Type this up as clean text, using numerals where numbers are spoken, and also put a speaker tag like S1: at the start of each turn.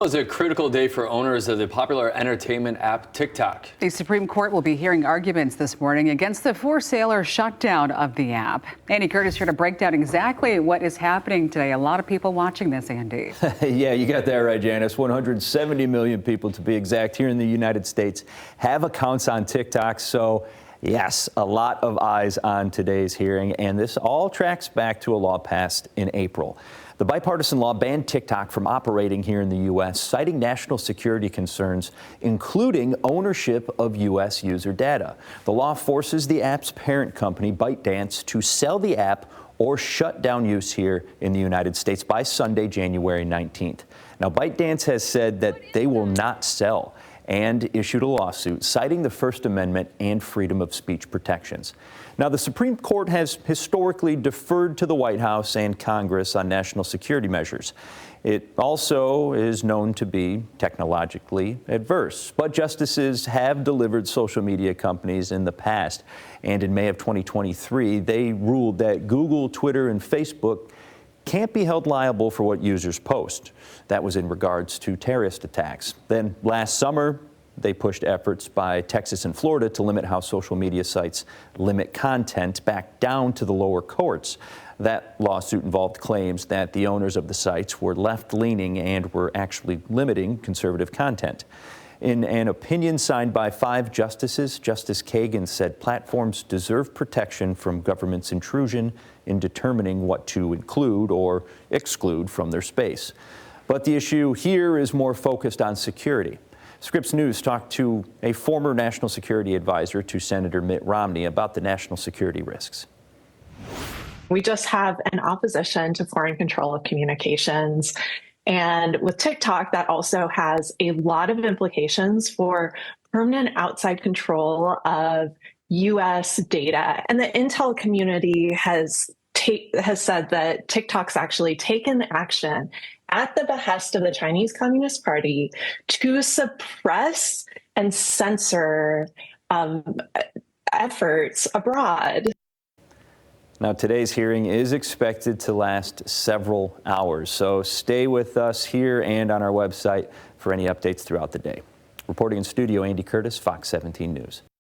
S1: It was a critical day for owners of the popular entertainment app TikTok.
S2: The Supreme Court will be hearing arguments this morning against the for sale or shutdown of the app. Andy Curtis here to break down exactly what is happening today. A lot of people watching this, Andy.
S3: Yeah, you got that right, Janice. 170 million people, to be exact, here in the United States have accounts on TikTok. So, yes, a lot of eyes on today's hearing. And this all tracks back to a law passed in April. The bipartisan law banned TikTok from operating here in the U.S., citing national security concerns, including ownership of U.S. user data. The law forces the app's parent company, ByteDance, to sell the app or shut down use here in the United States by Sunday, January 19th. Now, ByteDance has said that they will not sell and issued a lawsuit citing the First Amendment and freedom of speech protections. Now, the Supreme Court has historically deferred to the White House and Congress on national security measures. It also is known to be technologically adverse, but justices have delivered social media companies in the past, and in May of 2023, they ruled that Google, Twitter, and Facebook can't be held liable for what users post. That was in regards to terrorist attacks. Then last summer, they pushed efforts by Texas and Florida to limit how social media sites limit content back down to the lower courts. That lawsuit involved claims that the owners of the sites were left-leaning and were actually limiting conservative content. In an opinion signed by 5 justices, Justice Kagan said platforms deserve protection from government's intrusion in determining what to include or exclude from their space. But the issue here is more focused on security. Scripps News talked to a former national security advisor to Senator Mitt Romney about the national security risks.
S4: We just have an opposition to foreign control of communications. And with TikTok, that also has a lot of implications for permanent outside control of U.S. data. And the intel community has said that TikTok's actually taken action at the behest of the Chinese Communist Party to suppress and censor efforts abroad.
S3: Now, today's hearing is expected to last several hours, so stay with us here and on our website for any updates throughout the day. Reporting in studio, Andy Curtis, Fox 17 News.